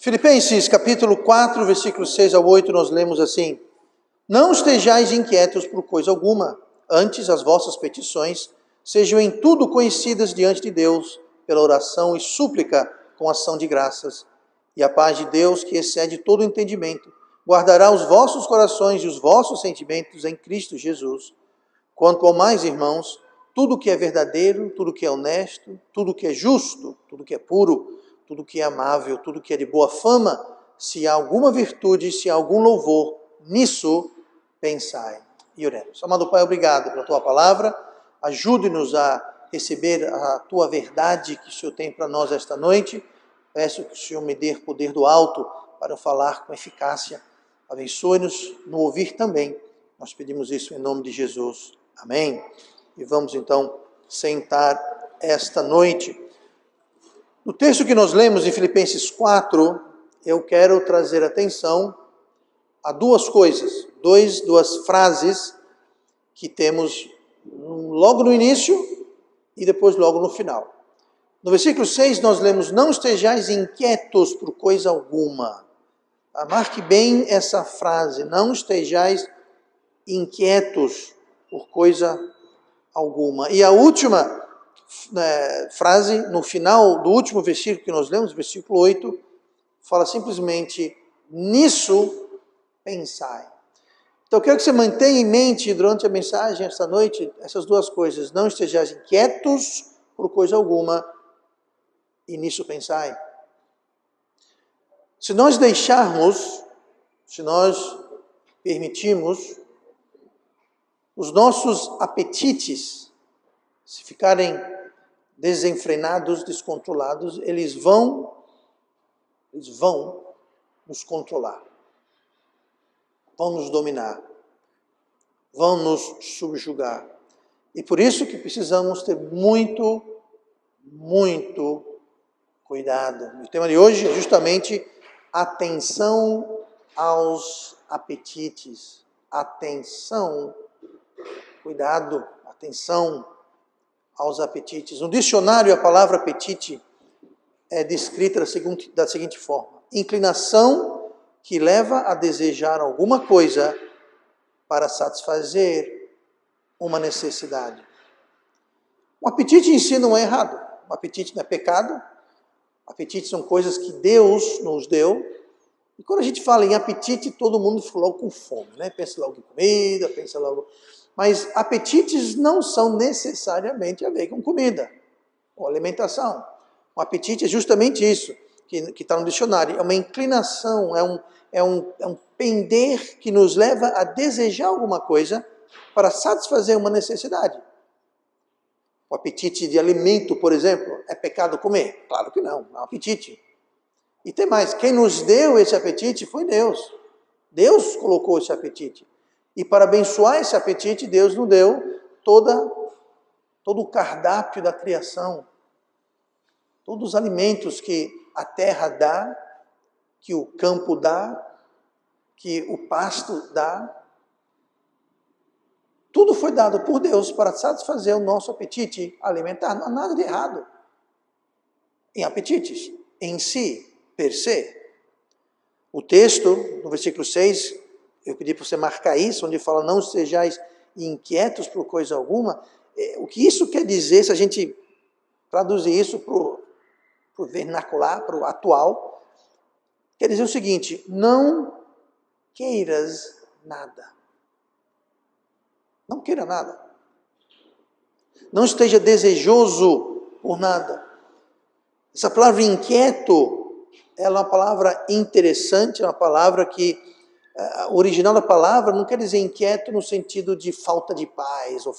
Filipenses capítulo 4, versículos 6 ao 8, nós lemos assim: Não estejais inquietos por coisa alguma, antes as vossas petições sejam em tudo conhecidas diante de Deus, pela oração e súplica com ação de graças. E a paz de Deus, que excede todo entendimento, guardará os vossos corações e os vossos sentimentos em Cristo Jesus. Quanto ao mais, irmãos, tudo que é verdadeiro, tudo que é honesto, tudo que é justo, tudo que é puro, tudo que é amável, tudo que é de boa fama, se há alguma virtude, se há algum louvor, nisso pensai. E oremos. Amado Pai, obrigado pela Tua palavra. Ajude-nos a receber a Tua verdade que o Senhor tem para nós esta noite. Peço que o Senhor me dê poder do alto para falar com eficácia. Abençoe-nos no ouvir também. Nós pedimos isso em nome de Jesus. Amém. E vamos então sentar esta noite. No texto que nós lemos em Filipenses 4, eu quero trazer atenção a duas coisas, duas frases que temos logo no início e depois logo no final. No versículo 6 nós lemos: Não estejais inquietos por coisa alguma. Marque bem essa frase: não estejais inquietos por coisa alguma. E a última frase, no final do último versículo que nós lemos, versículo 8, fala simplesmente: nisso pensai. Então eu quero que você mantenha em mente durante a mensagem esta noite essas duas coisas: não estejais inquietos por coisa alguma e nisso pensai. Se nós deixarmos, se nós permitirmos os nossos apetites, se ficarem desenfrenados, descontrolados, eles vão nos controlar, vão nos dominar, vão nos subjugar. E por isso que precisamos ter muito cuidado. O tema de hoje é justamente atenção aos apetites. Atenção, cuidado, atenção aos apetites. No dicionário, a palavra apetite é descrita da seguinte forma: inclinação que leva a desejar alguma coisa para satisfazer uma necessidade. O apetite em si não é errado. O apetite não é pecado. Apetite são coisas que Deus nos deu. E quando a gente fala em apetite, todo mundo fica logo com fome, né? Pensa logo em comida, pensa logo... Mas apetites não são necessariamente a ver com comida ou alimentação. O apetite é justamente isso que está no dicionário. É uma inclinação, é um pender que nos leva a desejar alguma coisa para satisfazer uma necessidade. O apetite de alimento, por exemplo, é pecado comer? Claro que não, é um apetite. E tem mais, quem nos deu esse apetite foi Deus. Deus colocou esse apetite. E para abençoar esse apetite, Deus nos deu todo o cardápio da criação. Todos os alimentos que a terra dá, que o campo dá, que o pasto dá. Tudo foi dado por Deus para satisfazer o nosso apetite alimentar. Não há nada de errado em apetites, em si, per se. O texto, no versículo 6, eu pedi para você marcar isso, onde fala: não sejais inquietos por coisa alguma. O que isso quer dizer, se a gente traduzir isso para o vernacular, para o atual, quer dizer o seguinte: não queiras nada. Não queira nada. Não esteja desejoso por nada. Essa palavra inquieto, ela é uma palavra interessante, é uma palavra que, o original da palavra não quer dizer inquieto no sentido de falta de paz, ou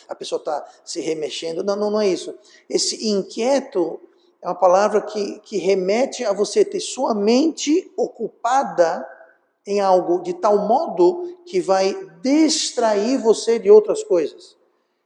a pessoa está se remexendo. Não é isso. Esse inquieto é uma palavra que remete a você ter sua mente ocupada em algo de tal modo que vai distrair você de outras coisas.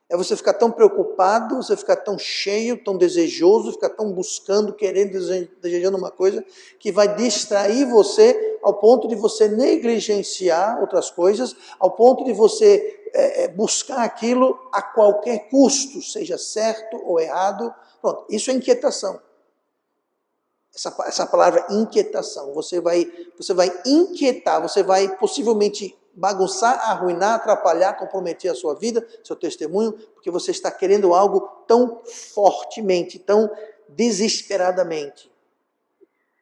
É você ficar tão preocupado, você ficar tão cheio, tão desejoso, ficar tão buscando, querendo, desejando uma coisa, que vai distrair você ao ponto de você negligenciar outras coisas, ao ponto de você buscar aquilo a qualquer custo, seja certo ou errado. Pronto, isso é inquietação. essa palavra inquietação. Você vai inquietar, você vai possivelmente bagunçar, arruinar, atrapalhar, comprometer a sua vida, seu testemunho, porque você está querendo algo tão fortemente, tão desesperadamente.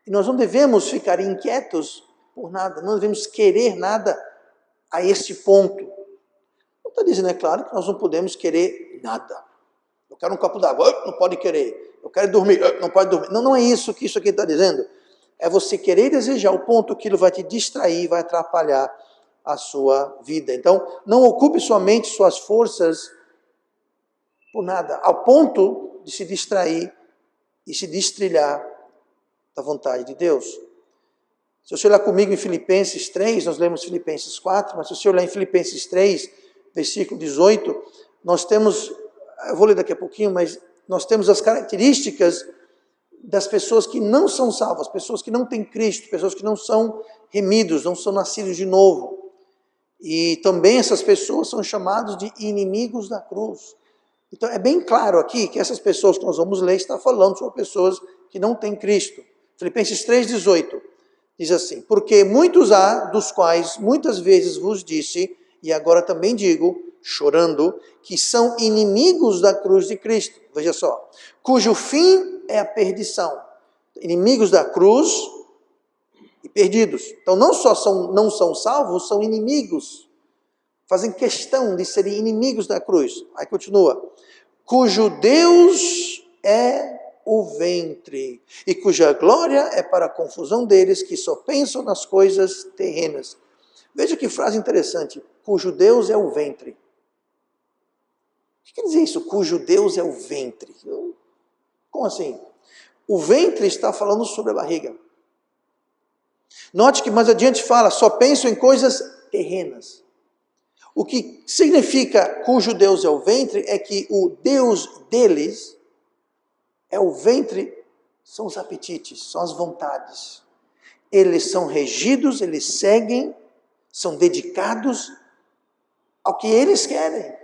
E nós não devemos ficar inquietos por nada, não devemos querer nada a esse ponto. Não está dizendo, é claro, que nós não podemos querer nada. Eu quero um copo d'água, não pode querer. Eu quero dormir, não pode dormir. Não, não é isso que isso aqui está dizendo. É você querer e desejar, o ponto que ele vai te distrair, vai atrapalhar a sua vida. Então, não ocupe sua mente, suas forças por nada, ao ponto de se distrair e se destrilhar da vontade de Deus. Se você olhar comigo em Filipenses 3, nós lemos Filipenses 4, mas se você olhar em Filipenses 3, versículo 18, nós temos, eu vou ler daqui a pouquinho, mas nós temos as características das pessoas que não são salvas, pessoas que não têm Cristo, pessoas que não são remidos, não são nascidos de novo. E também essas pessoas são chamadas de inimigos da cruz. Então é bem claro aqui que essas pessoas que nós vamos ler está falando sobre pessoas que não têm Cristo. Filipenses 3,18 diz assim: porque muitos há, dos quais muitas vezes vos disse, e agora também digo, chorando, que são inimigos da cruz de Cristo. Veja só, cujo fim é a perdição. Inimigos da cruz e perdidos. Então não só não são salvos, são inimigos. Fazem questão de serem inimigos da cruz. Aí continua. Cujo Deus é o ventre, e cuja glória é para a confusão deles que só pensam nas coisas terrenas. Veja que frase interessante. Cujo Deus é o ventre. O que quer dizer isso? Cujo Deus é o ventre. Como assim? O ventre está falando sobre a barriga. Note que mais adiante fala, só pensam em coisas terrenas. O que significa cujo Deus é o ventre é que o Deus deles é o ventre, são os apetites, são as vontades. Eles são regidos, eles seguem, são dedicados ao que eles querem,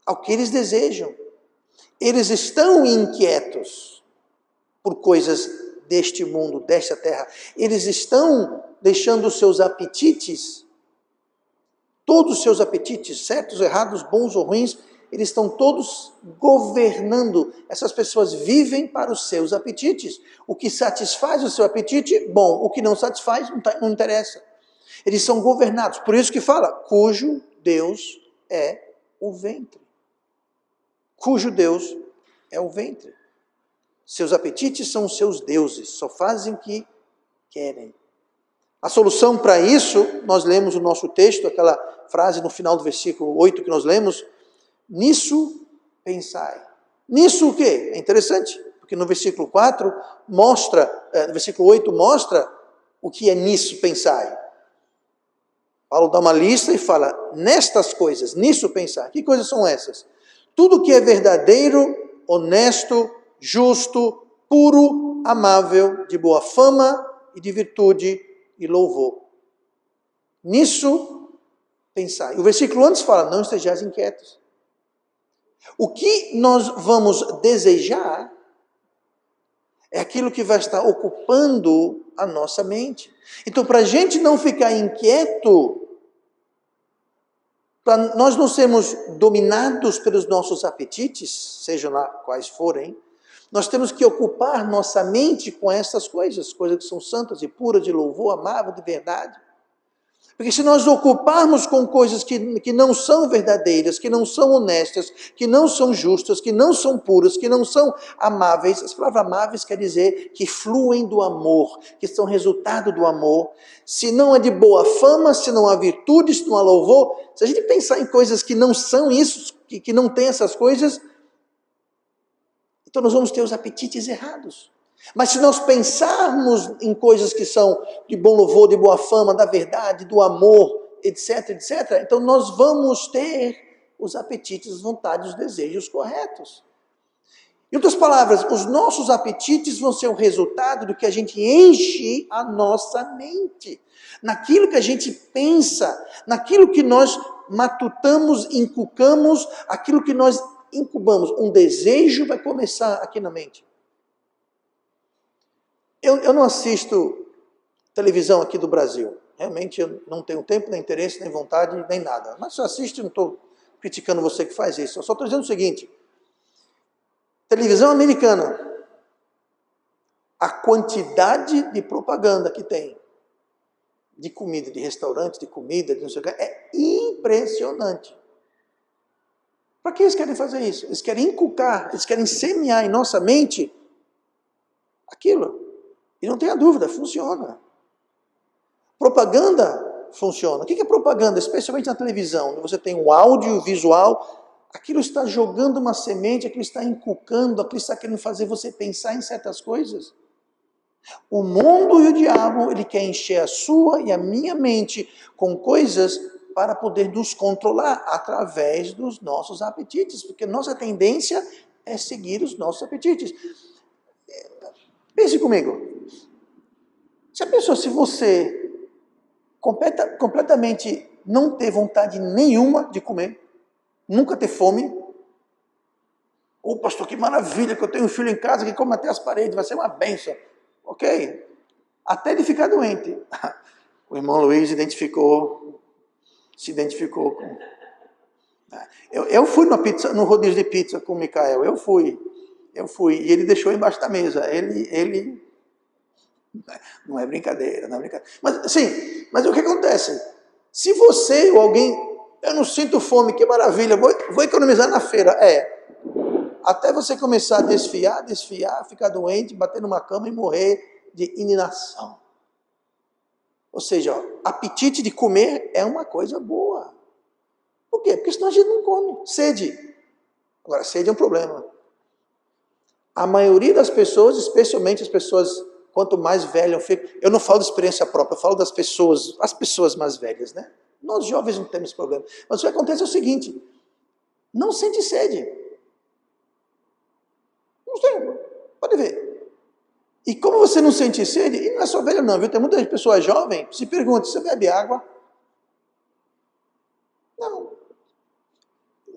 ao que eles desejam. Eles estão inquietos por coisas deste mundo, desta terra. Eles estão deixando os seus apetites, todos os seus apetites, certos, errados, bons ou ruins, eles estão todos governando. Essas pessoas vivem para os seus apetites. O que satisfaz o seu apetite, bom. O que não satisfaz, não interessa. Eles são governados. Por isso que fala, cujo Deus é o ventre. Cujo Deus é o ventre. Seus apetites são os seus deuses. Só fazem o que querem. A solução para isso, nós lemos o nosso texto, aquela frase no final do versículo 8 que nós lemos, nisso pensai. Nisso o quê? É interessante, porque no versículo 4 mostra, no versículo 8 mostra o que é nisso pensai. Paulo dá uma lista e fala, nestas coisas, nisso pensai. Que coisas são essas? Tudo que é verdadeiro, honesto, justo, puro, amável, de boa fama e de virtude e louvor. Nisso pensai. O versículo antes fala, não estejais inquietos. O que nós vamos desejar é aquilo que vai estar ocupando a nossa mente. Então, para a gente não ficar inquieto, para nós não sermos dominados pelos nossos apetites, sejam lá quais forem, nós temos que ocupar nossa mente com essas coisas, coisas que são santas e puras, de louvor, amável, de verdade. Porque se nós ocuparmos com coisas que não são verdadeiras, que não são honestas, que não são justas, que não são puras, que não são amáveis, as palavras amáveis quer dizer que fluem do amor, que são resultado do amor. Se não é de boa fama, se não há virtude, se não há louvor, se a gente pensar em coisas que não são isso, que não tem essas coisas, então nós vamos ter os apetites errados. Mas se nós pensarmos em coisas que são de bom louvor, de boa fama, da verdade, do amor, etc, etc, então nós vamos ter os apetites, as vontades, os desejos corretos. Em outras palavras, os nossos apetites vão ser o resultado do que a gente enche a nossa mente. Naquilo que a gente pensa, naquilo que nós matutamos, inculcamos, aquilo que nós incubamos. Um desejo vai começar aqui na mente. Eu não assisto televisão aqui do Brasil. Realmente eu não tenho tempo, nem interesse, nem vontade, nem nada. Mas se eu assisto, não estou criticando você que faz isso. Eu só estou dizendo o seguinte. Televisão americana. A quantidade de propaganda que tem de comida, de restaurante, de comida, de não sei o que, é impressionante. Para que eles querem fazer isso? Eles querem inculcar, eles querem semear em nossa mente aquilo. E não tenha dúvida, funciona. Propaganda funciona. O que é propaganda? Especialmente na televisão, onde você tem o áudio, o visual, aquilo está jogando uma semente, aquilo está inculcando, aquilo está querendo fazer você pensar em certas coisas. O mundo e o diabo, ele quer encher a sua e a minha mente com coisas para poder nos controlar através dos nossos apetites, porque nossa tendência é seguir os nossos apetites. Pense comigo. Já pensou se você completamente não ter vontade nenhuma de comer, nunca ter fome? Ô pastor, que maravilha que eu tenho um filho em casa que come até as paredes, vai ser uma bênção. Ok, até ele ficar doente. O irmão Luiz se identificou com... Eu fui no rodízio de pizza com o Micael, eu fui, e ele deixou embaixo da mesa, ele... Não é brincadeira, não é brincadeira. Mas o que acontece? Se você ou alguém, eu não sinto fome, que maravilha, vou economizar na feira, até você começar a desfiar, ficar doente, bater numa cama e morrer de inanição. Ou seja, apetite de comer é uma coisa boa. Por quê? Porque senão a gente não come. Sede. Agora, sede é um problema. A maioria das pessoas, especialmente as pessoas, quanto mais velhas ficam, eu não falo de experiência própria, eu falo das pessoas, as pessoas mais velhas, né? Nós jovens não temos problema. Mas o que acontece é o seguinte, não sente sede. Não tem, pode ver. E como você não sente sede, e não é só velho não, viu? Tem muitas pessoas jovens, se perguntam, você bebe água? Não.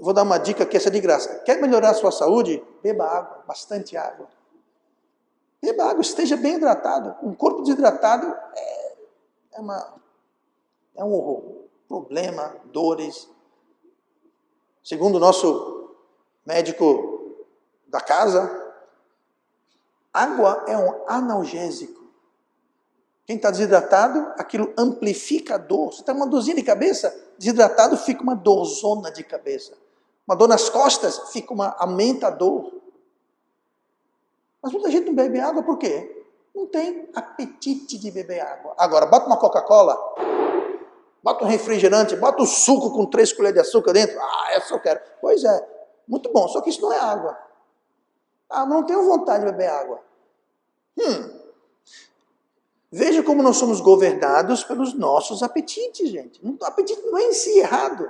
Vou dar uma dica que essa é de graça. Quer melhorar a sua saúde? Beba água, bastante água. Beba água, esteja bem hidratado. Um corpo desidratado é um horror. Problema, dores. Segundo o nosso médico da casa, água é um analgésico. Quem está desidratado, aquilo amplifica a dor. Você tem uma dorzinha de cabeça, desidratado fica uma dorzona de cabeça. Uma dor nas costas, aumenta a dor. Mas muita gente não bebe água por quê? Não tem apetite de beber água. Agora, bota uma Coca-Cola, bota um refrigerante, bota um suco com 3 colheres de açúcar dentro. Essa eu quero. Pois é, muito bom, só que isso não é água. Mas não tenho vontade de beber água. Veja como nós somos governados pelos nossos apetites, gente. O apetite não é em si errado.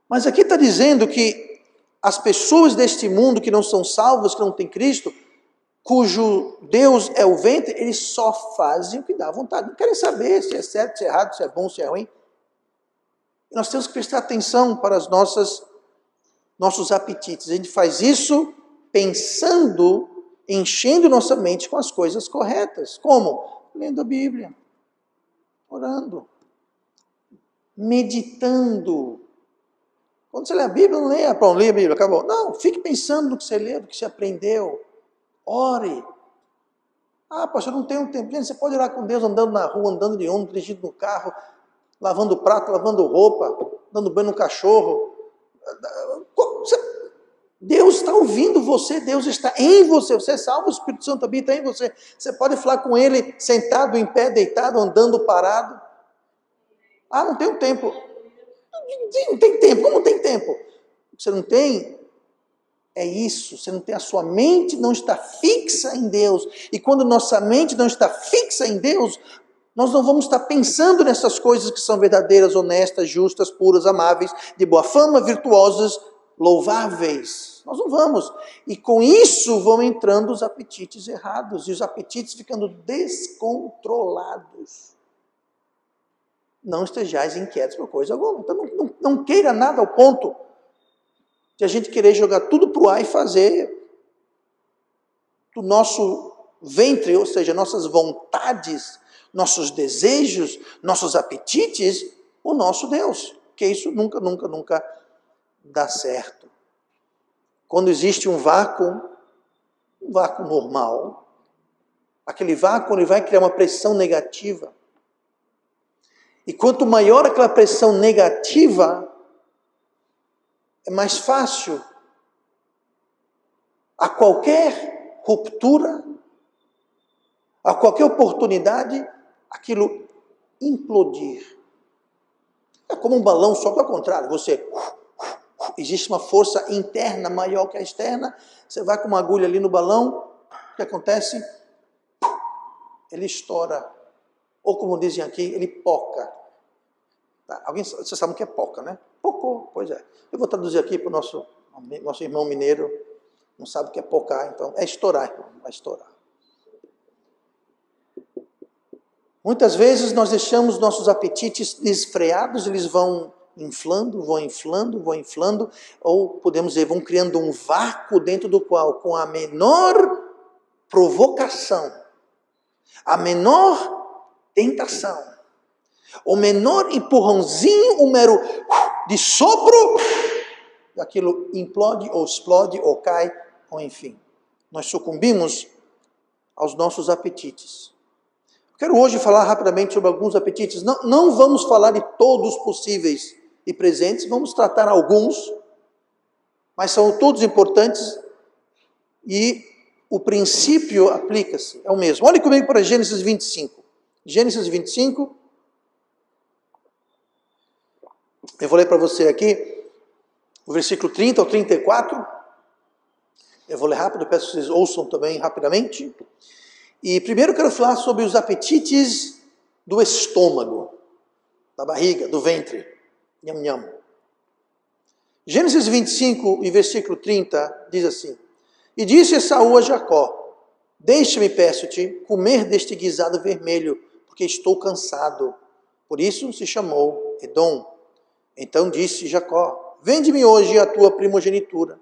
Mas aqui está dizendo que as pessoas deste mundo que não são salvas, que não têm Cristo, cujo Deus é o ventre, eles só fazem o que dá vontade. Não querem saber se é certo, se é errado, se é bom, se é ruim. Nós temos que prestar atenção para os nossos apetites. A gente faz isso pensando, enchendo nossa mente com as coisas corretas. Como? Lendo a Bíblia, orando, meditando. Quando você lê a Bíblia, não leia, pronto, leia a Bíblia, acabou. Não, fique pensando no que você leu, no que você aprendeu. Ore. Pastor, eu não tenho tempo. Gente, você pode orar com Deus andando na rua, andando de ônibus, dirigindo no carro, lavando prato, lavando roupa, dando banho no cachorro. Deus está ouvindo você, Deus está em você. Você é salvo, o Espírito Santo habita em você. Você pode falar com Ele sentado, em pé, deitado, andando, parado. Não tenho tempo. Não tem tempo. Como não tem tempo? O que você não tem é isso. Você não tem, a sua mente não está fixa em Deus. E quando nossa mente não está fixa em Deus, nós não vamos estar pensando nessas coisas que são verdadeiras, honestas, justas, puras, amáveis, de boa fama, virtuosas, louváveis. Nós não vamos. E com isso vão entrando os apetites errados. E os apetites ficando descontrolados. Não estejais inquietos por coisa alguma. Então não queira nada ao ponto de a gente querer jogar tudo para o ar e fazer do nosso ventre, ou seja, nossas vontades, nossos desejos, nossos apetites, o nosso Deus. Que isso nunca dá certo. Quando existe um vácuo normal, aquele vácuo ele vai criar uma pressão negativa. E quanto maior aquela pressão negativa, é mais fácil a qualquer ruptura, a qualquer oportunidade, aquilo implodir. É como um balão, só que ao contrário. Existe uma força interna maior que a externa. Você vai com uma agulha ali no balão, o que acontece? Ele estoura. Ou como dizem aqui, ele poca. Tá? Você sabe o que é poca, né? Pocou, pois é. Eu vou traduzir aqui para o nosso irmão mineiro. Não sabe o que é pocar, então é estourar, irmão, vai estourar. Muitas vezes nós deixamos nossos apetites desfreados, eles vão inflando, ou podemos dizer, vão criando um vácuo dentro do qual, com a menor provocação, a menor tentação, o menor empurrãozinho, um mero de sopro, aquilo implode, ou explode, ou cai, ou enfim. Nós sucumbimos aos nossos apetites. Quero hoje falar rapidamente sobre alguns apetites. Não vamos falar de todos possíveis e presentes, vamos tratar alguns, mas são todos importantes e o princípio aplica-se, é o mesmo. Olhe comigo para Gênesis 25. Gênesis 25. Eu vou ler para você aqui o versículo 30 ao 34. Eu vou ler rápido, peço que vocês ouçam também rapidamente. E primeiro eu quero falar sobre os apetites do estômago, da barriga, do ventre. Nham, nham. Gênesis 25 e versículo 30 diz assim: E disse Esaú a Jacó: Deixa-me, peço-te, comer deste guisado vermelho, porque estou cansado. Por isso se chamou Edom. Então disse Jacó: Vende-me hoje a tua primogenitura.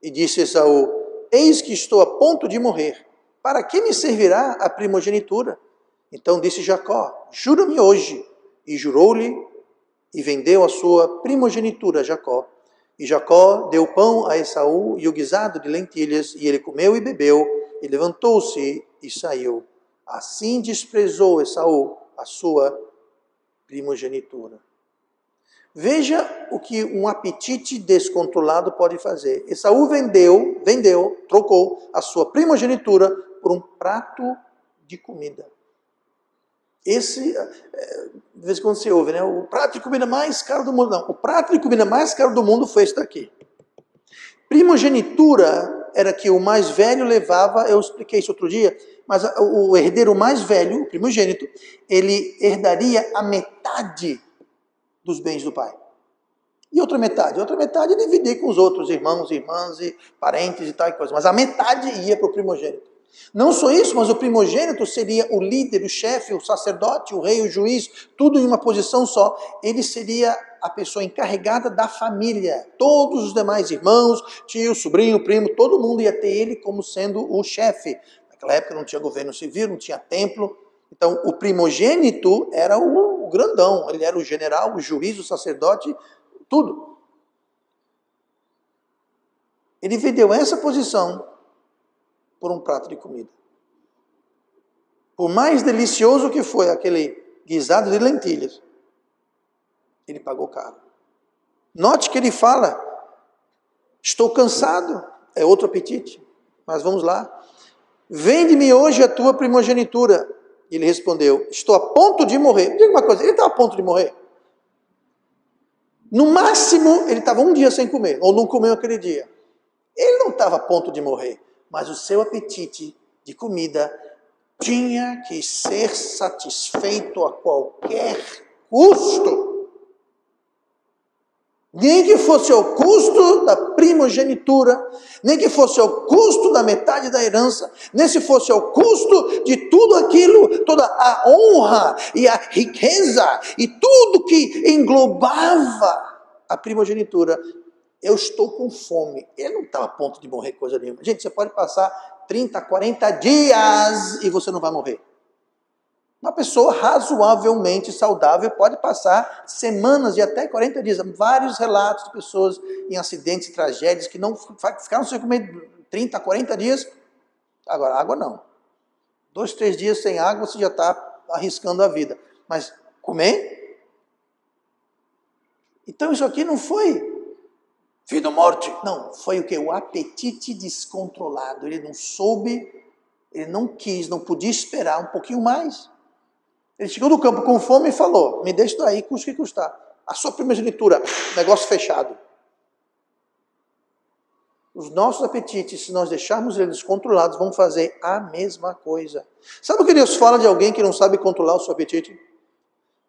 E disse Esaú: Eis que estou a ponto de morrer. Para que me servirá a primogenitura? Então disse Jacó: Jura-me hoje. E jurou-lhe, e vendeu a sua primogenitura a Jacó. E Jacó deu pão a Esaú e o guisado de lentilhas, e ele comeu e bebeu, e levantou-se e saiu. Assim desprezou Esaú a sua primogenitura. Veja o que um apetite descontrolado pode fazer. Esaú trocou a sua primogenitura por um prato de comida. Esse, de vez em quando você ouve, né? O prato de comida mais caro do mundo. Não, o prato de comida mais caro do mundo foi este daqui. Primogenitura era que o mais velho levava, eu expliquei isso outro dia, mas o herdeiro mais velho, o primogênito, ele herdaria a metade dos bens do pai. E outra metade? Outra metade dividir com os outros irmãos, irmãs e parentes e tal e coisa. Mas a metade ia para o primogênito. Não só isso, mas o primogênito seria o líder, o chefe, o sacerdote, o rei, o juiz, tudo em uma posição só. Ele seria a pessoa encarregada da família. Todos os demais irmãos, tio, sobrinho, primo, todo mundo ia ter ele como sendo o chefe. Naquela época não tinha governo civil, não tinha templo. Então o primogênito era o grandão. Ele era o general, o juiz, o sacerdote, tudo. Ele vendeu essa posição por um prato de comida. Por mais delicioso que foi aquele guisado de lentilhas, ele pagou caro. Note que ele fala: estou cansado, é outro apetite. Mas vamos lá. Vende-me hoje a tua primogenitura. Ele respondeu: estou a ponto de morrer. Diga uma coisa, ele estava a ponto de morrer. No máximo, ele estava um dia sem comer, ou não comeu aquele dia. Ele não estava a ponto de morrer, mas o seu apetite de comida tinha que ser satisfeito a qualquer custo. Nem que fosse ao custo da primogenitura, nem que fosse ao custo da metade da herança, nem se fosse ao custo de tudo aquilo, toda a honra e a riqueza e tudo que englobava a primogenitura. Eu estou com fome. Ele não estava a ponto de morrer coisa nenhuma. Gente, você pode passar 30, 40 dias e você não vai morrer. Uma pessoa razoavelmente saudável pode passar semanas e até 40 dias. Vários relatos de pessoas em acidentes e tragédias que não ficaram sem comer 30, 40 dias. Agora, água não. 2, 3 dias sem água você já está arriscando a vida. Mas comer? Então isso aqui não foi vida ou morte. Não, foi o quê? O apetite descontrolado. Ele não soube, ele não quis, não podia esperar um pouquinho mais. Ele chegou no campo com fome e falou, me deixa daí, custa o que custar. A sua primogenitura, negócio fechado. Os nossos apetites, se nós deixarmos eles descontrolados, vão fazer a mesma coisa. Sabe o que Deus fala de alguém que não sabe controlar o seu apetite?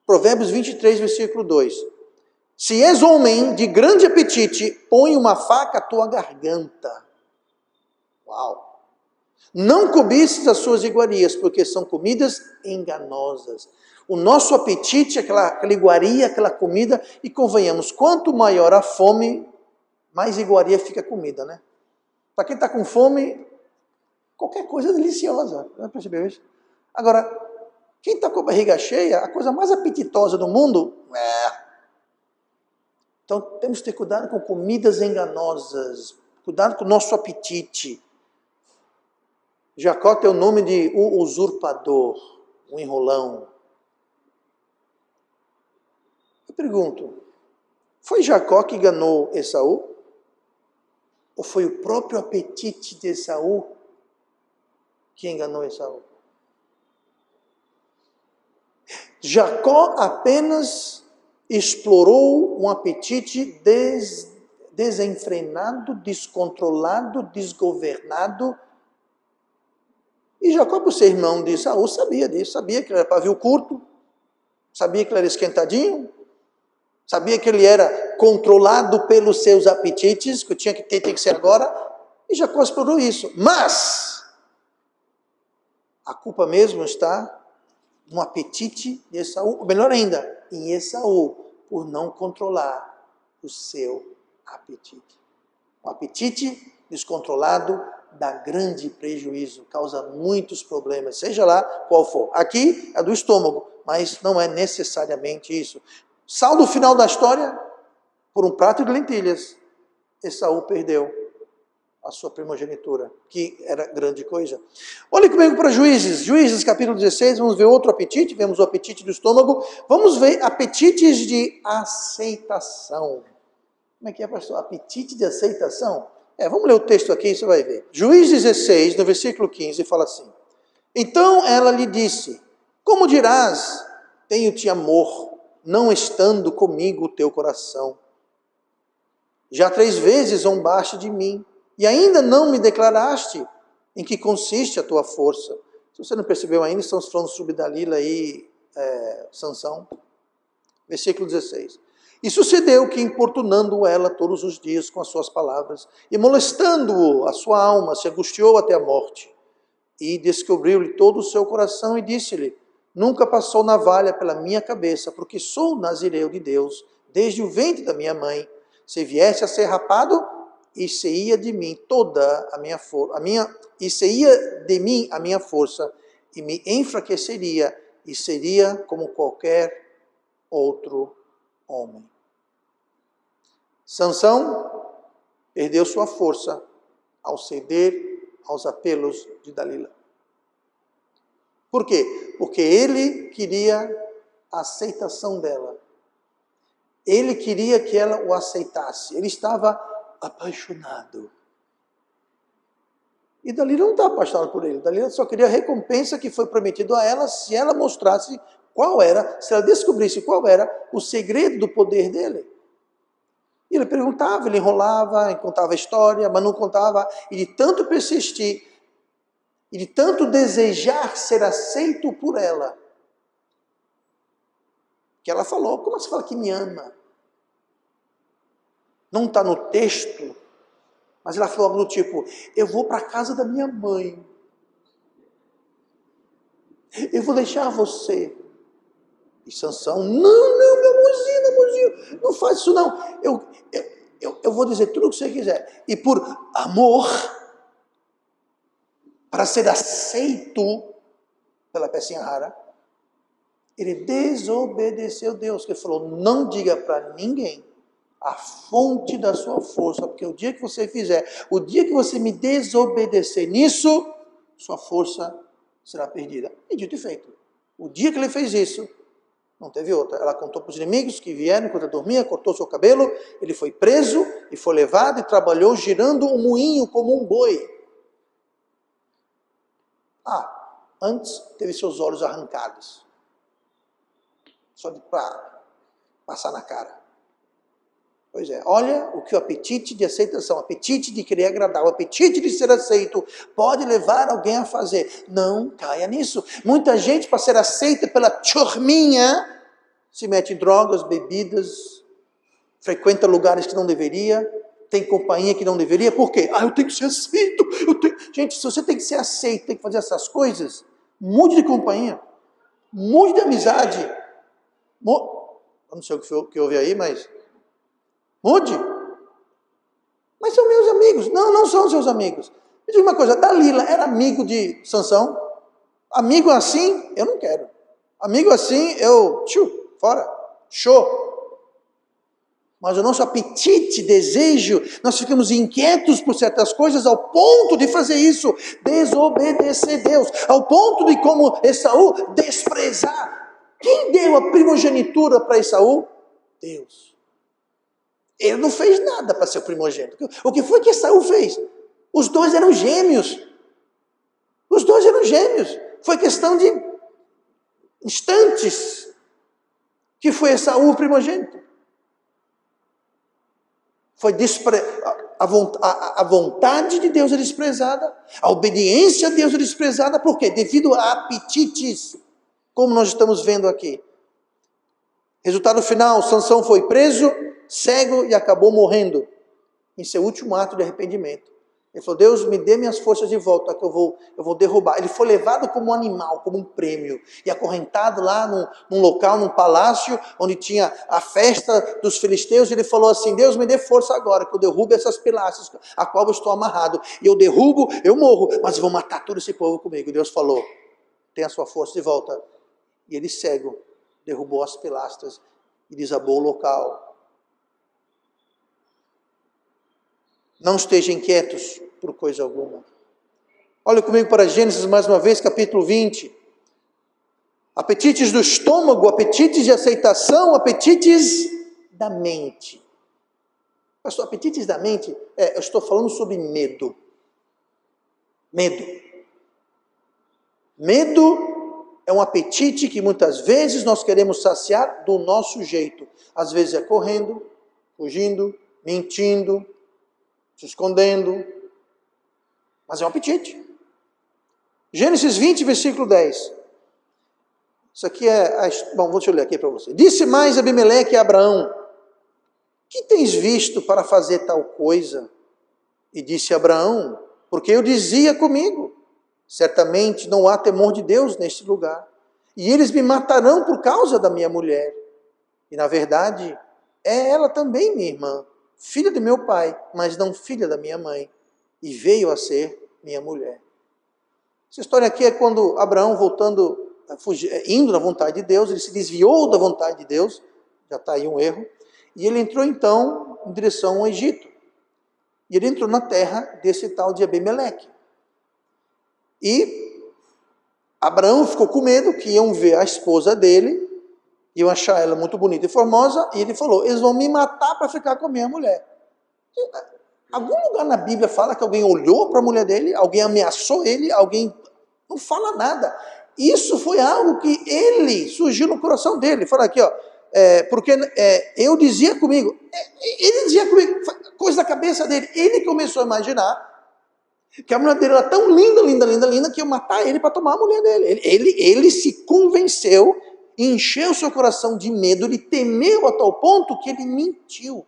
Provérbios 23, versículo 2. Se és homem de grande apetite, põe uma faca à tua garganta. Uau! Não cobices as suas iguarias, porque são comidas enganosas. O nosso apetite, aquela iguaria, aquela comida, e convenhamos, quanto maior a fome, mais iguaria fica a comida, né? Para quem está com fome, qualquer coisa é deliciosa. Já percebeu isso? Agora, quem está com a barriga cheia, a coisa mais apetitosa do mundo, Então temos que ter cuidado com comidas enganosas, cuidado com o nosso apetite. Jacó tem o nome de o usurpador, o enrolão. Eu pergunto, foi Jacó que enganou Esaú? Ou foi o próprio apetite de Esaú que enganou Esaú? Jacó apenas explorou um apetite desenfrenado, descontrolado, desgovernado. E Jacó, por ser irmão de Esaú, sabia disso, sabia que ele era pavio curto, sabia que ele era esquentadinho, sabia que ele era controlado pelos seus apetites, que tinha que ter, tem que ser agora, e Jacó explorou isso. Mas a culpa mesmo está no apetite de Esaú, ou melhor ainda, em Esaú, por não controlar o seu apetite. O apetite descontrolado dá grande prejuízo, causa muitos problemas, seja lá qual for. Aqui é do estômago, mas não é necessariamente isso. Saldo final da história, por um prato de lentilhas, Esaú perdeu a sua primogenitura, que era grande coisa. Olhe comigo para Juízes capítulo 16, vamos ver outro apetite, vemos o apetite do estômago, vamos ver apetites de aceitação. Como é que é, pastor? Apetite de aceitação? Vamos ler o texto aqui, você vai ver. Juízes 16, no versículo 15, fala assim: Então ela lhe disse, como dirás, tenho-te amor, não estando comigo o teu coração? Já 3 vezes zombaste de mim, e ainda não me declaraste em que consiste a tua força. Se você não percebeu ainda, estamos falando sobre Dalila e Sansão. Versículo 16. E sucedeu que, importunando ela todos os dias com as suas palavras, e molestando-o, a sua alma se angustiou até a morte. E descobriu-lhe todo o seu coração e disse-lhe, nunca passou navalha pela minha cabeça, porque sou nazireu de Deus, desde o ventre da minha mãe. Se viesse a ser rapado, e se ia de mim toda a minha força, e se ia de mim a minha força, e me enfraqueceria, e seria como qualquer outro homem. Sansão perdeu sua força ao ceder aos apelos de Dalila. Por quê? Porque ele queria a aceitação dela. Ele queria que ela o aceitasse. Ele estava apaixonado. E Dalila não está apaixonada por ele. Dalila só queria a recompensa que foi prometido a ela se ela mostrasse qual era, se ela descobrisse qual era o segredo do poder dele. E ele perguntava, ele enrolava, contava a história, mas não contava. E de tanto persistir, e de tanto desejar ser aceito por ela, que ela falou, como você fala que me ama? Não está no texto, mas ela falou algo do tipo, eu vou para a casa da minha mãe. Eu vou deixar você. E Sansão, não, meu amorzinho, não faz isso não. Eu vou dizer tudo o que você quiser. E por amor, para ser aceito pela pecinha rara, ele desobedeceu Deus, que ele falou, não diga para ninguém a fonte da sua força, porque o dia que você fizer, o dia que você me desobedecer nisso, sua força será perdida. E dito e feito. O dia que ele fez isso, não teve outra. Ela contou para os inimigos que vieram enquanto dormia, cortou seu cabelo, ele foi preso e foi levado e trabalhou girando um moinho como um boi. Antes teve seus olhos arrancados. Só para passar na cara. Pois é, olha o que o apetite de aceitação, o apetite de querer agradar, o apetite de ser aceito pode levar alguém a fazer. Não caia nisso. Muita gente, para ser aceita pela turminha, se mete em drogas, bebidas, frequenta lugares que não deveria, tem companhia que não deveria. Por quê? Eu tenho que ser aceito. Gente, se você tem que ser aceito, tem que fazer essas coisas, mude de companhia, mude de amizade. Eu não sei o que houve aí, mas... mude. Mas são meus amigos. Não são seus amigos. Me diga uma coisa, Dalila era amigo de Sansão? Amigo assim, eu não quero. Amigo assim, fora. Show. Mas o nosso apetite, desejo, nós ficamos inquietos por certas coisas ao ponto de fazer isso, desobedecer Deus, ao ponto de, como Esaú, desprezar. Quem deu a primogenitura para Esaú? Deus. Ele não fez nada para ser o primogênito. O que foi que Esaú fez? Os dois eram gêmeos. Os dois eram gêmeos. Foi questão de instantes que foi Esaú o primogênito. Foi a vontade de Deus é desprezada, a obediência a Deus é desprezada, por quê? Devido a apetites, como nós estamos vendo aqui. Resultado final, Sansão foi preso, cego e acabou morrendo em seu último ato de arrependimento. Ele falou, Deus, me dê minhas forças de volta, que eu vou derrubar. Ele foi levado como um animal, como um prêmio, e acorrentado lá num local, num palácio, onde tinha a festa dos filisteus, e ele falou assim, Deus, me dê força agora, que eu derrubo essas pilastras, a qual eu estou amarrado. E eu derrubo, eu morro, mas vou matar todo esse povo comigo. E Deus falou, tem a sua força de volta. E ele, cego, derrubou as pilastras e desabou o local. Não estejam inquietos por coisa alguma. Olha comigo para Gênesis mais uma vez, capítulo 20. Apetites do estômago, apetites de aceitação, apetites da mente. Pastor, apetites da mente, eu estou falando sobre medo. Medo. Medo é um apetite que muitas vezes nós queremos saciar do nosso jeito. Às vezes é correndo, fugindo, mentindo, se escondendo, mas é um apetite. Gênesis 20, versículo 10. Isso aqui deixa eu ler aqui para você. Disse mais Abimeleque a Abraão, que tens visto para fazer tal coisa? E disse Abraão, porque eu dizia comigo, certamente não há temor de Deus neste lugar, e eles me matarão por causa da minha mulher. E na verdade, é ela também minha irmã, filha de meu pai, mas não filha da minha mãe, e veio a ser minha mulher. Essa história aqui é quando Abraão, indo na vontade de Deus, ele se desviou da vontade de Deus, já está aí um erro, e ele entrou então em direção ao Egito. E ele entrou na terra desse tal de Abimeleque. E Abraão ficou com medo que iam ver a esposa dele, iam achar ela muito bonita e formosa, e ele falou, eles vão me matar para ficar com a minha mulher. Algum lugar na Bíblia fala que alguém olhou para a mulher dele, alguém ameaçou ele, alguém... Não fala nada. Isso foi algo que surgiu no coração dele. Fala aqui, porque eu dizia comigo, ele dizia comigo, coisa da cabeça dele. Ele começou a imaginar que a mulher dele era tão linda, linda, linda, linda, que ia matar ele para tomar a mulher dele. Ele se convenceu, encheu seu coração de medo, ele temeu a tal ponto que ele mentiu.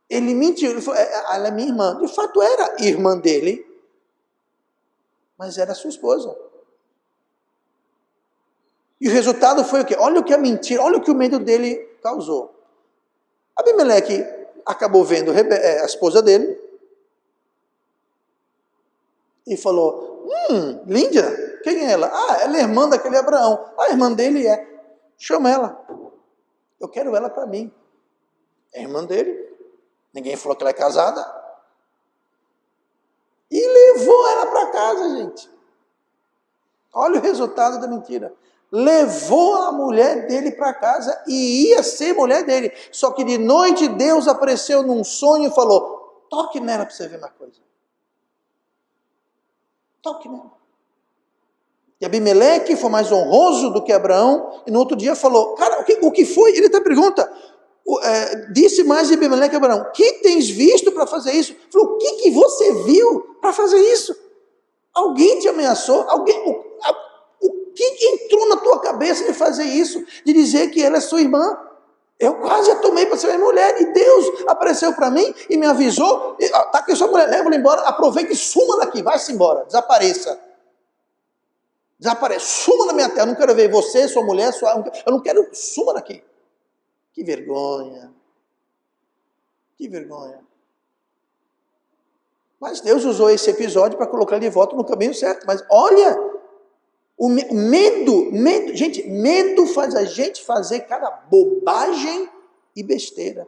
Ele mentiu, ele falou, ela é minha irmã. De fato era irmã dele, mas era sua esposa. E o resultado foi o quê? Olha o que a mentira, olha o que o medo dele causou. Abimeleque acabou vendo a esposa dele, E falou, Líndia, quem é ela? Ah, ela é irmã daquele Abraão. A irmã dele chama ela. Eu quero ela para mim. É irmã dele. Ninguém falou que ela é casada. E levou ela para casa, gente. Olha o resultado da mentira. Levou a mulher dele para casa e ia ser mulher dele. Só que de noite Deus apareceu num sonho e falou, toque nela para você ver uma coisa. Toque nela. E Abimeleque foi mais honroso do que Abraão, e no outro dia falou, cara, o que foi? Ele até pergunta, disse mais Abimeleque a Abraão, que tens visto para fazer isso? Falou, o que você viu para fazer isso? Alguém te ameaçou? O que entrou na tua cabeça de fazer isso? De dizer que ela é sua irmã? Eu quase a tomei para ser minha mulher, e Deus apareceu para mim e me avisou, tá aqui sua mulher, leva-la embora, aproveita e suma daqui, vai-se embora, desapareça. Desapareça, suma da minha terra, eu não quero ver você, sua mulher, eu não quero, suma daqui. Que vergonha. Que vergonha. Mas Deus usou esse episódio para colocar ele de volta no caminho certo. Mas olha, o medo, gente, medo faz a gente fazer cada bobagem e besteira.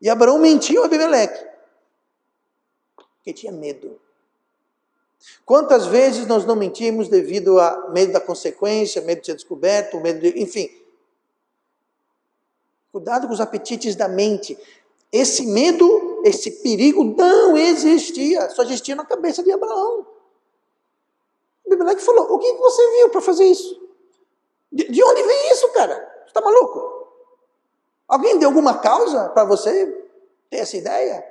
E Abraão mentiu a Abimeleque, porque tinha medo. Quantas vezes nós não mentimos devido a medo da consequência, medo de ser descoberto, medo de, enfim. Cuidado com os apetites da mente. Esse medo, esse perigo não existia, só existia na cabeça de Abraão. Abimeleque falou, o que você viu para fazer isso? De onde vem isso, cara? Você está maluco? Alguém deu alguma causa para você ter essa ideia?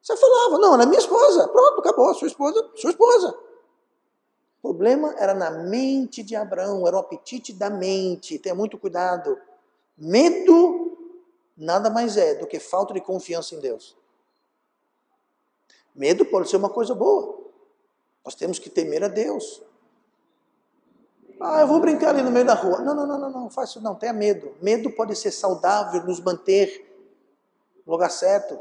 Você falava, não, ela é minha esposa. Pronto, acabou, sua esposa. O problema era na mente de Abraão, era o apetite da mente. Tenha muito cuidado. Medo nada mais é do que falta de confiança em Deus. Medo pode ser uma coisa boa. Nós temos que temer a Deus. Ah, eu vou brincar ali no meio da rua. Não faz isso não, tenha medo. Medo pode ser saudável, nos manter no lugar certo.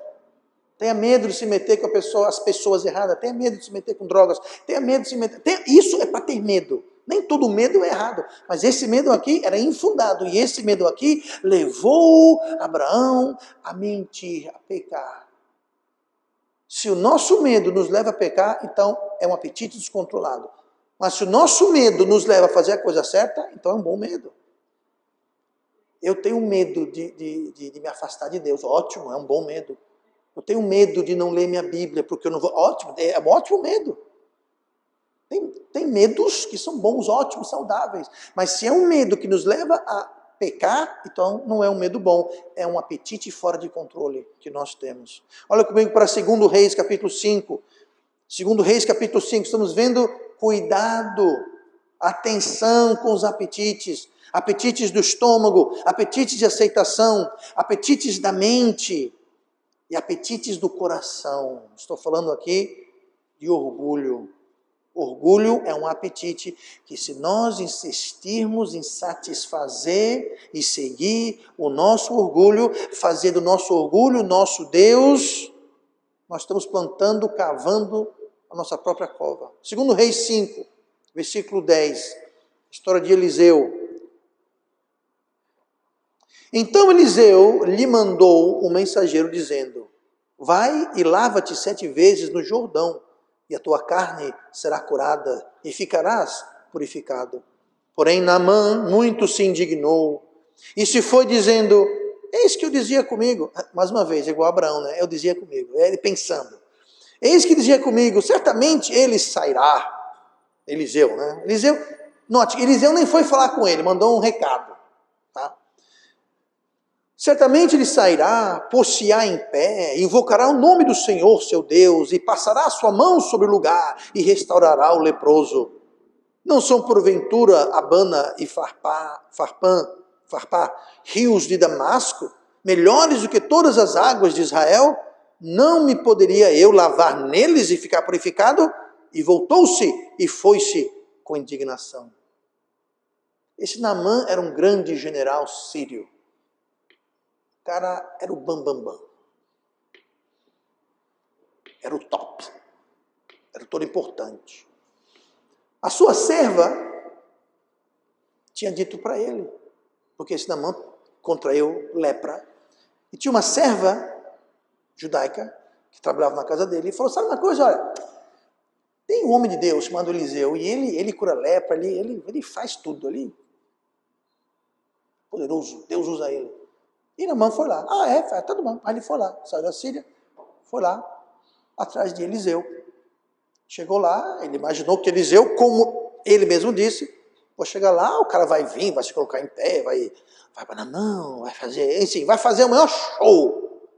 Tenha medo de se meter com as pessoas erradas. Tenha medo de se meter com drogas. Tenha medo de se meter... Isso é para ter medo. Nem todo medo é errado. Mas esse medo aqui era infundado. E esse medo aqui levou Abraão a mentir, a pecar. Se o nosso medo nos leva a pecar, então é um apetite descontrolado. Mas se o nosso medo nos leva a fazer a coisa certa, então é um bom medo. Eu tenho medo de me afastar de Deus. Ótimo, é um bom medo. Eu tenho medo de não ler minha Bíblia, porque eu não vou... Ótimo, é um ótimo medo. Tem medos que são bons, ótimos, saudáveis. Mas se é um medo que nos leva a pecar, então não é um medo bom. É um apetite fora de controle que nós temos. Olha comigo para 2 Reis, capítulo 5. 2 Reis, capítulo 5. Estamos vendo cuidado, atenção com os apetites. Apetites do estômago, apetites de aceitação, apetites da mente e apetites do coração. Estou falando aqui de orgulho. Orgulho é um apetite que, se nós insistirmos em satisfazer e seguir o nosso orgulho, fazer do nosso orgulho nosso Deus, nós estamos plantando, cavando a nossa própria cova. 2 Reis 5, versículo 10, história de Eliseu. Então Eliseu lhe mandou um mensageiro dizendo, vai e lava-te 7 vezes no Jordão, e a tua carne será curada, e ficarás purificado. Porém Naamã muito se indignou, e se foi dizendo, eis que eu dizia comigo, mais uma vez, igual Abraão, né? Eu dizia comigo, ele pensando, eis que dizia comigo, certamente ele sairá, Eliseu, né? Note, Eliseu nem foi falar com ele, mandou um recado, tá? Certamente ele sairá, pôr-se-á em pé, invocará o nome do Senhor, seu Deus, e passará a sua mão sobre o lugar, e restaurará o leproso. Não são porventura Abana e Farpá, rios de Damasco, melhores do que todas as águas de Israel? Não me poderia eu lavar neles e ficar purificado? E voltou-se e foi-se com indignação. Esse Naamã era um grande general sírio. O cara era o bambambam. Era o top. Era todo importante. A sua serva tinha dito para ele, porque esse Naamã contraiu lepra. E tinha uma serva judaica que trabalhava na casa dele e falou, sabe uma coisa, olha, tem um homem de Deus chamado Eliseu e ele cura lepra, ele faz tudo ali. Poderoso, Deus usa ele. E Naamã foi lá. Tudo bom. Aí ele foi lá, saiu da Síria, foi lá, atrás de Eliseu. Chegou lá, ele imaginou que Eliseu, como ele mesmo disse, vou chegar lá, o cara vai vir, vai se colocar em pé, vai para Naamã, vai fazer, enfim, vai fazer o maior show.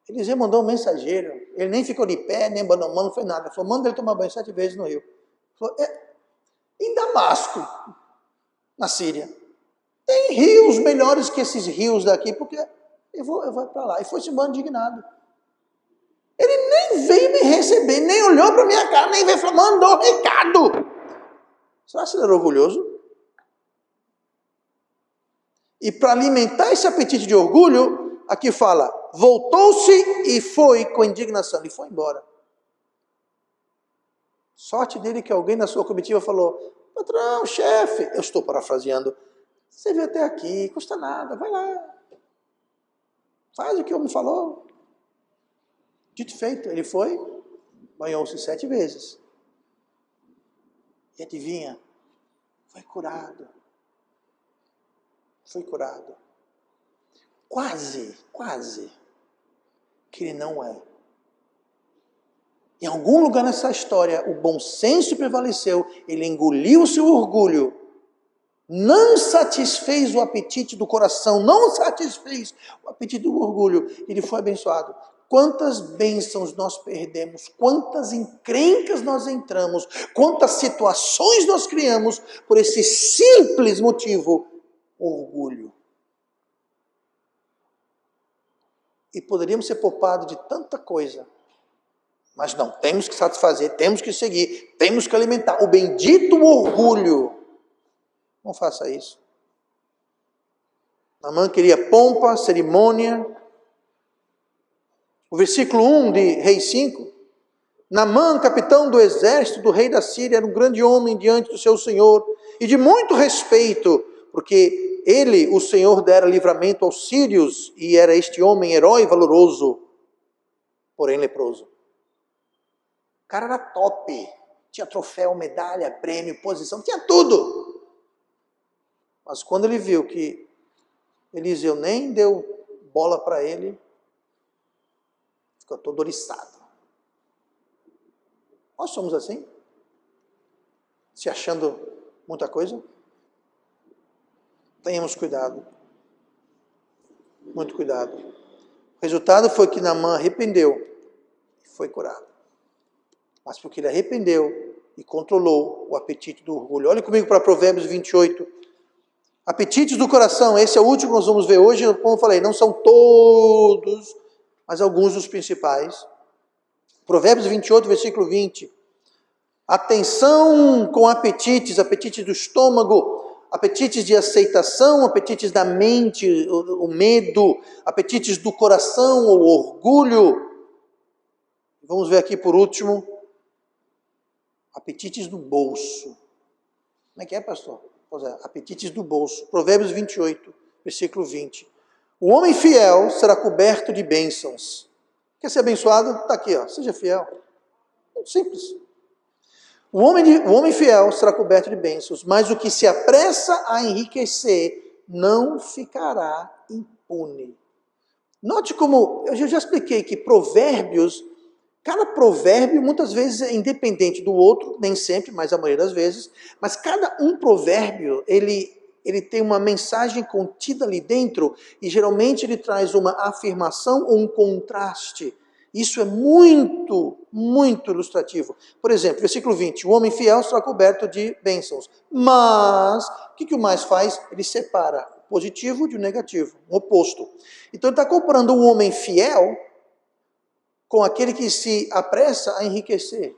Eliseu mandou um mensageiro, ele nem ficou de pé, nem mandou mão, não foi nada. Ele falou, manda ele tomar banho 7 vezes no rio. Ele falou, em Damasco, na Síria, tem rios melhores que esses rios daqui, porque eu vou para lá. E foi-se embora indignado. Ele nem veio me receber, nem olhou para minha cara, nem veio falar, mandou recado. Será que ele era orgulhoso? E para alimentar esse apetite de orgulho, aqui fala, voltou-se e foi com indignação. E foi embora. Sorte dele que alguém na sua comitiva falou, patrão, chefe, eu estou parafraseando, você veio até aqui, custa nada, vai lá. Faz o que o homem falou. Dito e feito, ele foi, banhou-se 7 vezes. E adivinha? Foi curado. Foi curado. Quase que ele não é. Em algum lugar nessa história, o bom senso prevaleceu, ele engoliu o seu orgulho, não satisfez o apetite do coração, não satisfez o apetite do orgulho, ele foi abençoado. Quantas bênçãos nós perdemos, quantas encrencas nós entramos, quantas situações nós criamos por esse simples motivo, orgulho. E poderíamos ser poupados de tanta coisa, mas não, temos que satisfazer, temos que seguir, temos que alimentar o bendito orgulho. Não faça isso. Naamã queria pompa, cerimônia. O versículo 1 de Reis 5, Naamã, capitão do exército do rei da Síria, era um grande homem diante do seu senhor, e de muito respeito, porque ele, o Senhor, dera livramento aos sírios, e era este homem herói valoroso, porém leproso. O cara era top, tinha troféu, medalha, prêmio, posição, tinha tudo. Mas quando ele viu que Eliseu nem deu bola para ele, ficou todo oriçado. Nós somos assim? Se achando muita coisa? Tenhamos cuidado. Muito cuidado. O resultado foi que Naamã arrependeu e foi curado. Mas porque ele arrependeu e controlou o apetite do orgulho. Olha comigo para Provérbios 28. Apetites do coração, esse é o último que nós vamos ver hoje. Como eu falei, não são todos, mas alguns dos principais. Provérbios 28, versículo 20. Atenção com apetites, apetites do estômago, apetites de aceitação, apetites da mente, o medo, apetites do coração, o orgulho. Vamos ver aqui por último, apetites do bolso. Como é que é, pastor? Pois é, apetites do bolso. Provérbios 28, versículo 20. O homem fiel será coberto de bênçãos. Quer ser abençoado? Está aqui, ó. Seja fiel. Muito simples. O homem fiel será coberto de bênçãos, mas o que se apressa a enriquecer não ficará impune. Note como, eu já expliquei que provérbios, cada provérbio muitas vezes é independente do outro, nem sempre, mas a maioria das vezes, mas cada um provérbio, ele tem uma mensagem contida ali dentro, e geralmente ele traz uma afirmação ou um contraste. Isso é muito, muito ilustrativo. Por exemplo, versículo 20, o homem fiel será coberto de bênçãos, mas, o que o mais faz? Ele separa o positivo de o negativo, o oposto. Então ele está comparando o homem fiel com aquele que se apressa a enriquecer.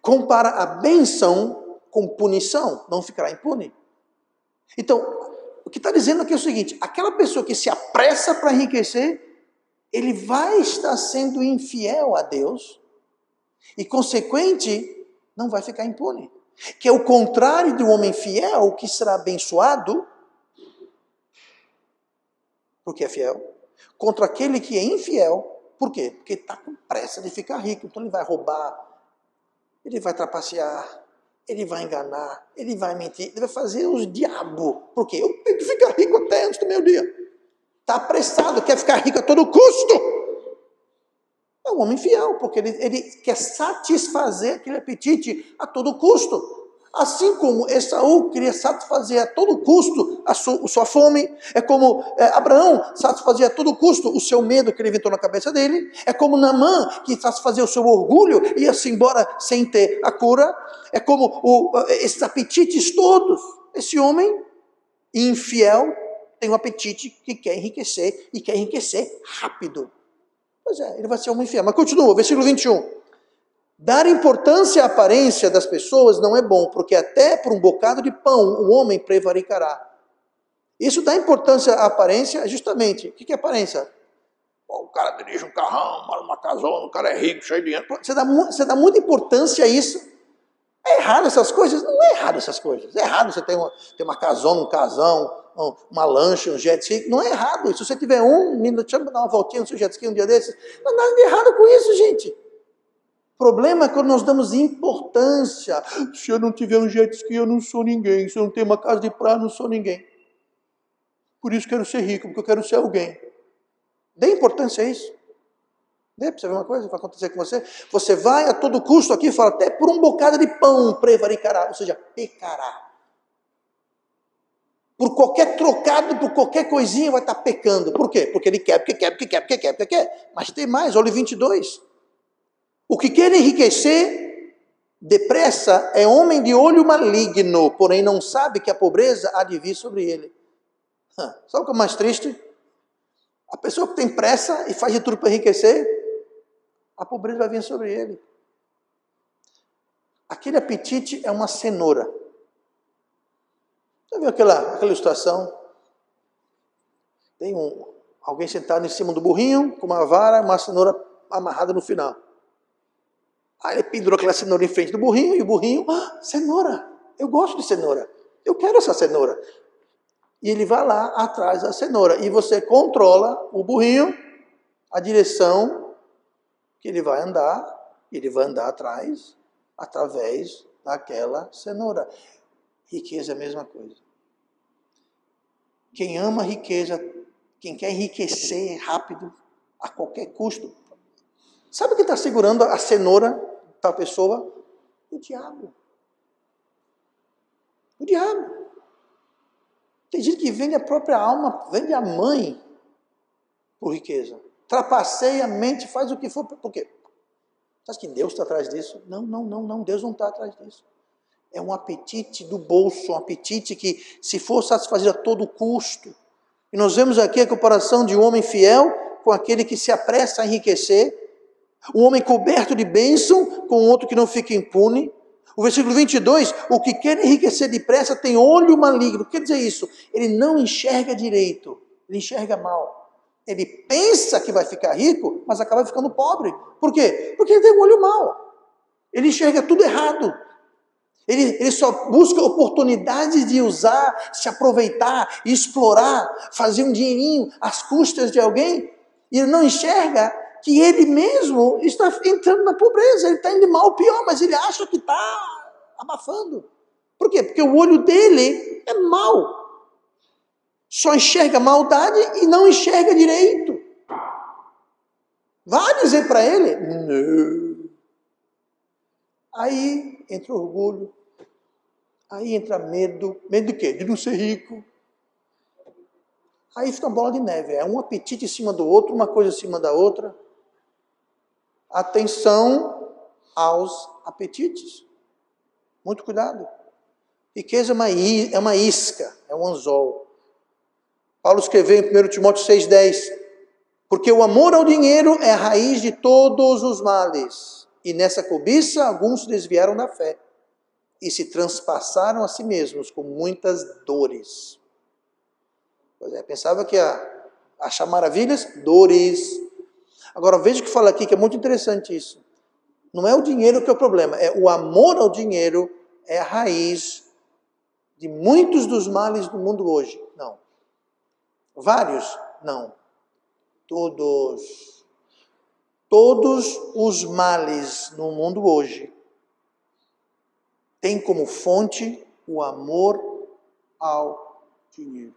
Compara a bênção com punição, não ficará impune. Então, o que está dizendo aqui é o seguinte, aquela pessoa que se apressa para enriquecer, ele vai estar sendo infiel a Deus, e consequente, não vai ficar impune. Que é o contrário do homem fiel, que será abençoado, porque é fiel, contra aquele que é infiel. Por quê? Porque está com pressa de ficar rico. Então ele vai roubar, ele vai trapacear, ele vai enganar, ele vai mentir, ele vai fazer os diabos. Por quê? Eu tenho que ficar rico até antes do meio-dia. Está apressado, quer ficar rico a todo custo. É um homem fiel, porque ele quer satisfazer aquele apetite a todo custo. Assim como Esaú queria satisfazer a todo custo a sua fome, é como Abraão satisfazia a todo custo o seu medo que ele inventou na cabeça dele, é como Naamã que satisfazia o seu orgulho e ia-se embora sem ter a cura, é como esses apetites todos. Esse homem infiel tem um apetite que quer enriquecer e quer enriquecer rápido. Pois é, ele vai ser um homem infiel. Mas continua, versículo 21. Dar importância à aparência das pessoas não é bom, porque até por um bocado de pão o homem prevaricará. Isso dá importância à aparência, justamente. O que é aparência? O cara dirige um carrão, mora numa casona, o cara é rico, cheio de dinheiro. Você dá muita importância a isso. É errado essas coisas? Não é errado essas coisas. É errado você ter uma casona, um casão, uma lancha, um jet ski. Não é errado. Se você tiver deixa eu dar uma voltinha no seu jet ski um dia desses. Não há nada de errado com isso, gente. O problema é quando nós damos importância. Se eu não tiver um jet ski, eu não sou ninguém. Se eu não tenho uma casa de praia, eu não sou ninguém. Por isso eu quero ser rico, porque eu quero ser alguém. Dê importância a isso. Dê para você ver uma coisa que vai acontecer com você. Você vai a todo custo aqui e fala, até por um bocado de pão prevaricará, ou seja, pecará. Por qualquer trocado, por qualquer coisinha vai estar pecando. Por quê? Porque ele quer, porque quer, porque quer, porque quer, porque quer. Mas tem mais, olha o 22. O que quer enriquecer depressa é homem de olho maligno, porém não sabe que a pobreza há de vir sobre ele. Sabe o que é mais triste? A pessoa que tem pressa e faz de tudo para enriquecer, a pobreza vai vir sobre ele. Aquele apetite é uma cenoura. Já viu aquela ilustração? Tem alguém sentado em cima do burrinho, com uma vara, uma cenoura amarrada no final. Aí ele pendurou aquela cenoura em frente do burrinho, e o burrinho, cenoura, eu gosto de cenoura, eu quero essa cenoura. E ele vai lá atrás da cenoura, e você controla o burrinho, a direção que ele vai andar atrás, através daquela cenoura. Riqueza é a mesma coisa. Quem ama riqueza, quem quer enriquecer rápido, a qualquer custo, sabe quem está segurando a cenoura da pessoa? O diabo. O diabo. Tem gente que vende a própria alma, vende a mãe por riqueza. Trapaceia a mente, faz o que for. Por quê? Você acha que Deus está atrás disso? Não, Deus não está atrás disso. É um apetite do bolso, um apetite que, se for satisfazer a todo custo. E nós vemos aqui a comparação de um homem fiel com aquele que se apressa a enriquecer. Um homem coberto de bênção com outro que não fica impune. O versículo 22, o que quer enriquecer depressa tem olho maligno. O que quer dizer isso? Ele não enxerga direito, ele enxerga mal. Ele pensa que vai ficar rico, mas acaba ficando pobre. Por quê? Porque ele tem um olho mau. Ele enxerga tudo errado. Ele só busca oportunidades de usar, se aproveitar, explorar, fazer um dinheirinho às custas de alguém. E ele não enxerga que ele mesmo está entrando na pobreza. Ele está indo de mal ao pior, mas ele acha que está abafando. Por quê? Porque o olho dele é mau. Só enxerga maldade e não enxerga direito. Vai dizer para ele? Não. Aí entra orgulho, aí entra medo. Medo de quê? De não ser rico. Aí fica uma bola de neve, é um apetite em cima do outro, uma coisa em cima da outra. Atenção aos apetites. Muito cuidado. Riqueza é uma isca, é um anzol. Paulo escreveu em 1 Timóteo 6,10, porque o amor ao dinheiro é a raiz de todos os males. E nessa cobiça, alguns se desviaram da fé e se transpassaram a si mesmos com muitas dores. Pois é, pensava que ia achar maravilhas, dores. Agora veja o que fala aqui, que é muito interessante isso. Não é o dinheiro que é o problema, é o amor ao dinheiro é a raiz de muitos dos males do mundo hoje. Não. Vários? Não. Todos. Todos os males no mundo hoje têm como fonte o amor ao dinheiro.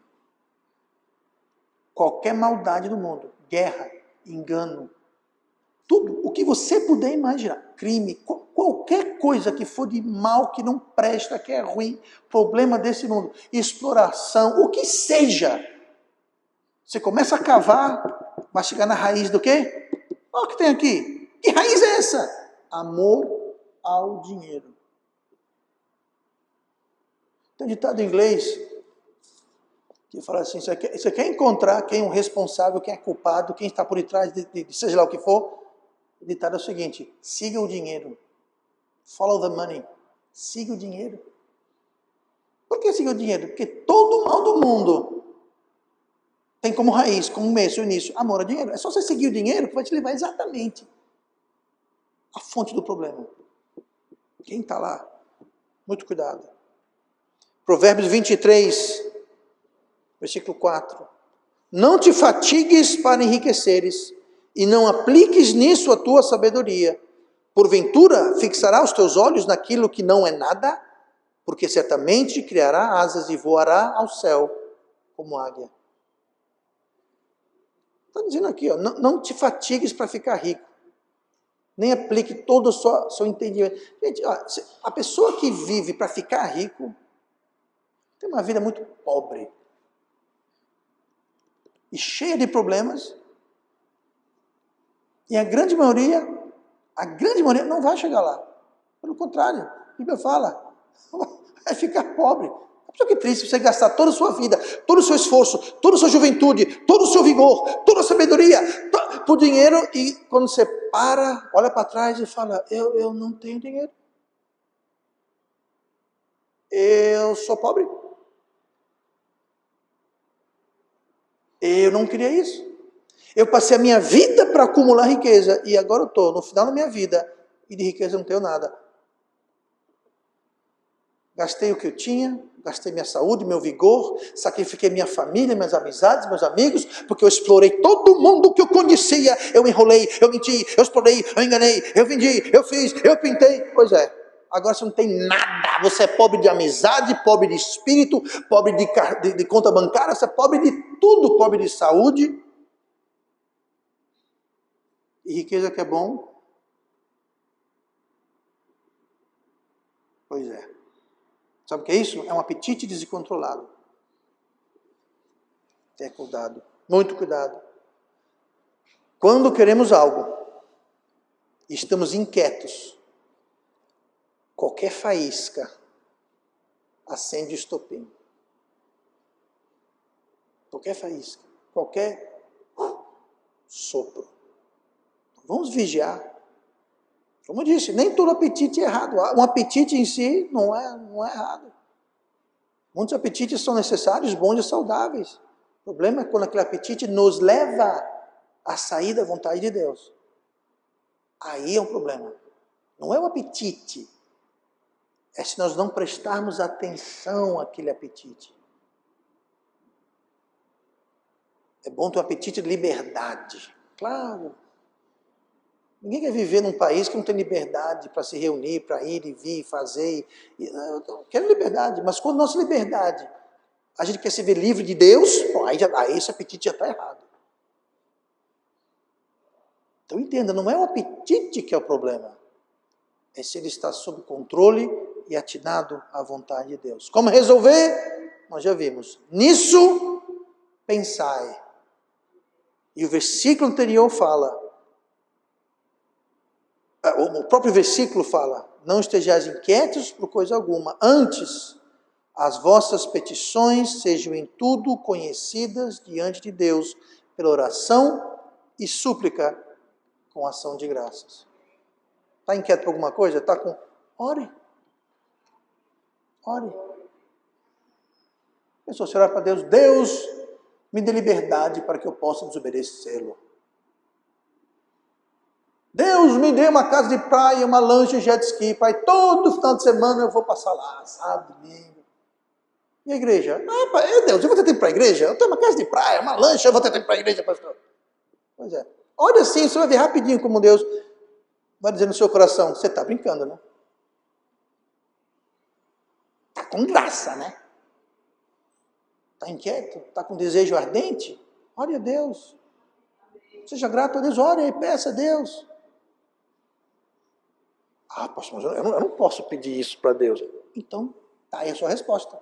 Qualquer maldade do mundo, guerra, engano, tudo o que você puder imaginar, crime, qualquer coisa que for de mal, que não presta, que é ruim, problema desse mundo, exploração, o que seja. Você começa a cavar, vai chegar na raiz do quê? Olha o que tem aqui. Que raiz é essa? Amor ao dinheiro. Tem um ditado em inglês que fala assim, você quer encontrar quem é o responsável, quem é culpado, quem está por detrás de seja lá o que for, o ditado é o seguinte: siga o dinheiro. Follow the money. Siga o dinheiro. Por que siga o dinheiro? Porque todo o mal do mundo tem como raiz, como começo, início, amor ao dinheiro. É só você seguir o dinheiro que vai te levar exatamente à fonte do problema. Quem está lá? Muito cuidado. Provérbios 23, versículo 4. Não te fatigues para enriqueceres, e não apliques nisso a tua sabedoria. Porventura, fixará os teus olhos naquilo que não é nada, porque certamente criará asas e voará ao céu como águia. Está dizendo aqui, ó, não te fatigues para ficar rico. Nem aplique todo o seu entendimento. Gente, ó, a pessoa que vive para ficar rico tem uma vida muito pobre e cheia de problemas. E a grande maioria não vai chegar lá. Pelo contrário, a Bíblia fala, vai ficar pobre. A pessoa que é triste, você gastar toda a sua vida, todo o seu esforço, toda a sua juventude, todo o seu vigor, toda a sabedoria, por dinheiro, e quando você para, olha para trás e fala, eu não tenho dinheiro. Eu sou pobre. Eu não queria isso. Eu passei a minha vida para acumular riqueza e agora eu estou no final da minha vida e de riqueza eu não tenho nada. Gastei o que eu tinha, gastei minha saúde, meu vigor, sacrifiquei minha família, minhas amizades, meus amigos, porque eu explorei todo mundo que eu conhecia. Eu enrolei, eu menti, eu explorei, eu enganei, eu vendi, eu fiz, eu pintei. Pois é, agora você não tem nada. Você é pobre de amizade, pobre de espírito, pobre de conta bancária, você é pobre de tudo, pobre de saúde. E riqueza que é bom? Pois é. Sabe o que é isso? É um apetite descontrolado. Tenha cuidado, muito cuidado. Quando queremos algo e estamos inquietos, qualquer faísca acende o estopim. Qualquer faísca, qualquer sopro. Vamos vigiar. Como eu disse, nem todo apetite é errado. Um apetite em si não é errado. Muitos apetites são necessários, bons e saudáveis. O problema é quando aquele apetite nos leva a sair da vontade de Deus. Aí é um problema. Não é o apetite. É se nós não prestarmos atenção àquele apetite. É bom ter um apetite de liberdade. Claro. Ninguém quer viver num país que não tem liberdade para se reunir, para ir e vir, fazer. Eu quero liberdade, mas quando nossa liberdade, a gente quer se ver livre de Deus, aí esse apetite já está errado. Então entenda, não é o apetite que é o problema, é se ele está sob controle e atinado à vontade de Deus. Como resolver? Nós já vimos. Nisso, pensai. E o versículo anterior fala, o próprio versículo fala, não estejais inquietos por coisa alguma, antes as vossas petições sejam em tudo conhecidas diante de Deus, pela oração e súplica com ação de graças. Está inquieto por alguma coisa? Está com... Ore. Ore. Pensou, se orar para Deus, Deus me dê liberdade para que eu possa desobedecê-lo. Deus me dê uma casa de praia, uma lancha, jet ski, pai, todo final de semana eu vou passar lá, sábado, domingo. E a igreja? Ah, pai, Deus, eu vou ter tempo para a igreja? Eu tenho uma casa de praia, uma lancha, eu vou ter tempo para a igreja, pastor. Pois é. Olha assim, você vai ver rapidinho como Deus vai dizer no seu coração, você está brincando, né? Está com graça, né? Está inquieto? Está com desejo ardente? Ore a Deus. Seja grato a Deus, ore e peça a Deus. Ah, pastor, mas eu não posso pedir isso para Deus. Então, está aí a sua resposta.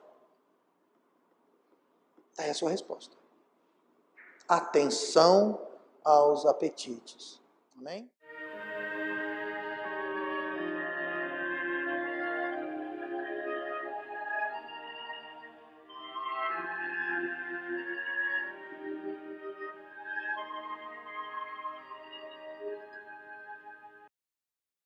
Está aí a sua resposta. Atenção aos apetites. Amém?